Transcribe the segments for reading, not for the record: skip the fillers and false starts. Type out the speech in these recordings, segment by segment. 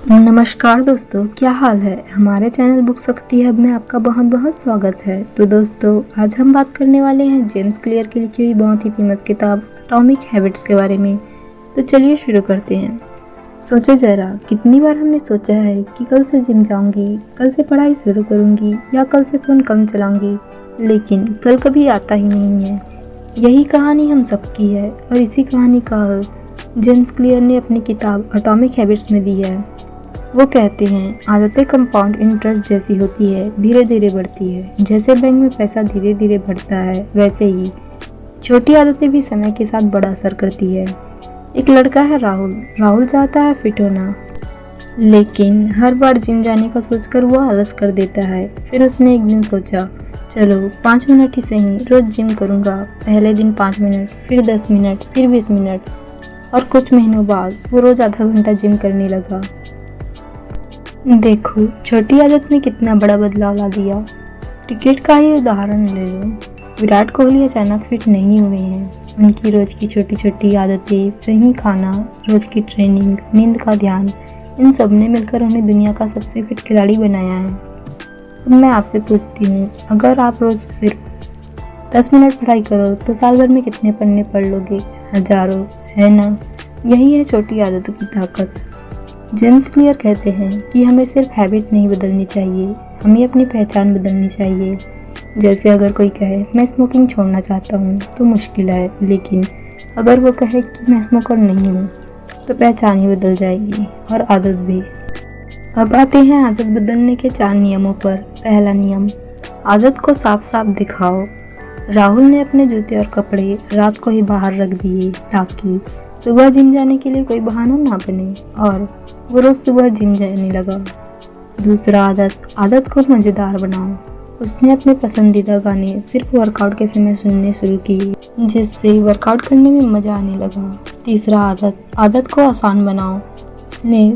नमस्कार दोस्तों, क्या हाल है। हमारे चैनल बुक शक्ति हब में आपका बहुत बहुत स्वागत है। तो दोस्तों, आज हम बात करने वाले हैं जेम्स क्लियर की लिखी हुई बहुत ही फेमस किताब एटॉमिक हैबिट्स के बारे में। तो चलिए शुरू करते हैं। सोचो जरा, कितनी बार हमने सोचा है कि कल से जिम जाऊंगी, कल से पढ़ाई शुरू करूंगी या कल से फ़ोन कम चलाऊंगी, लेकिन कल कभी आता ही नहीं है। यही कहानी हम सबकी है और इसी कहानी का हल जेम्स क्लियर ने अपनी किताब एटॉमिक हैबिट्स में दी है। वो कहते हैं, आदतें कंपाउंड इंटरेस्ट जैसी होती है, धीरे धीरे बढ़ती है। जैसे बैंक में पैसा धीरे धीरे बढ़ता है, वैसे ही छोटी आदतें भी समय के साथ बड़ा असर करती है। एक लड़का है राहुल। राहुल चाहता है फिट होना, लेकिन हर बार जिम जाने का सोचकर वो आलस कर देता है। फिर उसने एक दिन सोचा, चलो 5 मिनट ही सही, रोज जिम करूँगा। पहले दिन 5 मिनट, फिर 10 मिनट, फिर 20 मिनट, और कुछ महीनों बाद वो रोज आधा घंटा जिम करने लगा। देखो, छोटी आदत ने कितना बड़ा बदलाव ला दिया। क्रिकेट का ही उदाहरण ले लो। विराट कोहली अचानक फिट नहीं हुए हैं। उनकी रोज की छोटी छोटी आदतें, सही खाना, रोज की ट्रेनिंग, नींद का ध्यान, इन सब ने मिलकर उन्हें दुनिया का सबसे फिट खिलाड़ी बनाया है। अब मैं आपसे पूछती हूँ, अगर आप रोज सिर्फ 10 मिनट पढ़ाई करो तो साल भर में कितने पन्ने पढ़ लोगे? हजारों, है ना। यही है छोटी आदतों की ताकत। जेम्स क्लियर कहते हैं कि हमें सिर्फ हैबिट नहीं बदलनी चाहिए, हमें अपनी पहचान बदलनी चाहिए। जैसे अगर कोई कहे मैं स्मोकिंग छोड़ना चाहता हूँ तो मुश्किल है, लेकिन अगर वो कहे कि मैं स्मोकर नहीं हूँ तो पहचान ही बदल जाएगी और आदत भी। अब आते हैं आदत बदलने के 4 नियमों पर। पहला नियम, आदत को साफ साफ दिखाओ। राहुल ने अपने जूते और कपड़े रात को ही बाहर रख दिए ताकि सुबह जिम जाने के लिए कोई बहाना ना बने, और वो रोज सुबह जिम जाने लगा। दूसरा आदत को मज़ेदार बनाओ। उसने अपने पसंदीदा गाने सिर्फ वर्कआउट के समय सुनने शुरू किए, जिससे वर्कआउट करने में मज़ा आने लगा। तीसरा आदत को आसान बनाओ। उसने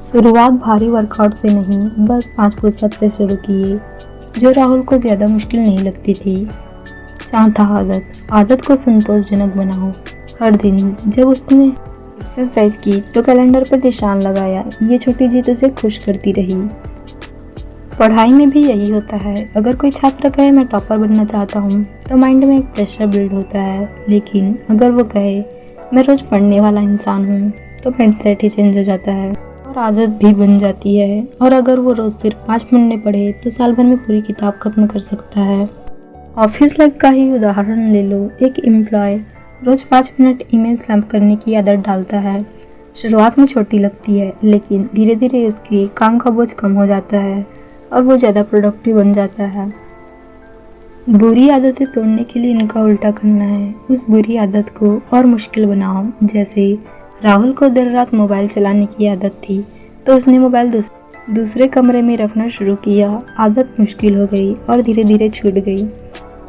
शुरुआत भारी वर्कआउट से नहीं, बस 5 पुशअप से शुरू किए, जो राहुल को ज़्यादा मुश्किल नहीं लगती थी। चौथा आदत को संतोषजनक बनाओ। हर दिन जब उसने एक्सरसाइज की तो कैलेंडर पर निशान लगाया। ये छोटी जीत उसे खुश करती रही। पढ़ाई में भी यही होता है। अगर कोई छात्र कहे मैं टॉपर बनना चाहता हूँ तो माइंड में एक प्रेशर बिल्ड होता है, लेकिन अगर वो कहे मैं रोज पढ़ने वाला इंसान हूँ तो माइंडसेट ही चेंज हो जाता है और आदत भी बन जाती है। और अगर वो रोज सिर्फ 5 मिनट पढ़े तो साल भर में पूरी किताब खत्म कर सकता है। ऑफिस लाइफ का ही उदाहरण ले लो। एक एम्प्लॉय रोज 5 मिनट ईमेल स्लैम्प करने की आदत डालता है। शुरुआत में छोटी लगती है, लेकिन धीरे धीरे उसके काम का बोझ कम हो जाता है और वो ज़्यादा प्रोडक्टिव बन जाता है। बुरी आदतें तोड़ने के लिए इनका उल्टा करना है। उस बुरी आदत को और मुश्किल बनाओ। जैसे राहुल को देर रात मोबाइल चलाने की आदत थी, तो उसने मोबाइल दूसरे कमरे में रखना शुरू किया। आदत मुश्किल हो गई और धीरे धीरे छूट गई।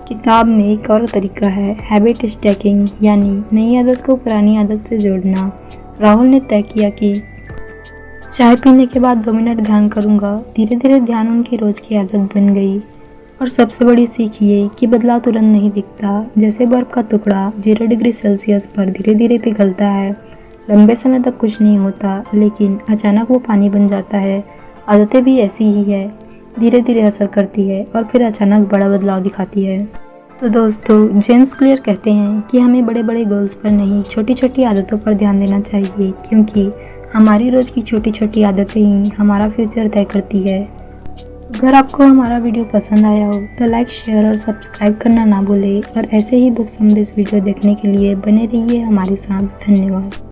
किताब में एक और तरीका है, हैबिट स्टैकिंग, यानी नई आदत को पुरानी आदत से जोड़ना। राहुल ने तय किया कि चाय पीने के बाद 2 मिनट ध्यान करूंगा। धीरे धीरे ध्यान उनकी रोज की आदत बन गई। और सबसे बड़ी सीख ये कि बदलाव तुरंत नहीं दिखता। जैसे बर्फ का टुकड़ा 0 डिग्री सेल्सियस पर धीरे धीरे पिघलता है। लंबे समय तक कुछ नहीं होता, लेकिन अचानक वो पानी बन जाता है। आदतें भी ऐसी ही है, धीरे धीरे असर करती है और फिर अचानक बड़ा बदलाव दिखाती है। तो दोस्तों, जेम्स क्लियर कहते हैं कि हमें बड़े बड़े गोल्स पर नहीं, छोटी छोटी आदतों पर ध्यान देना चाहिए, क्योंकि हमारी रोज की छोटी छोटी आदतें ही हमारा फ्यूचर तय करती है। अगर आपको हमारा वीडियो पसंद आया हो तो लाइक, शेयर और सब्सक्राइब करना ना भूलें, और ऐसे ही बुक समरीज वीडियो देखने के लिए बने रहिए हमारे साथ। धन्यवाद।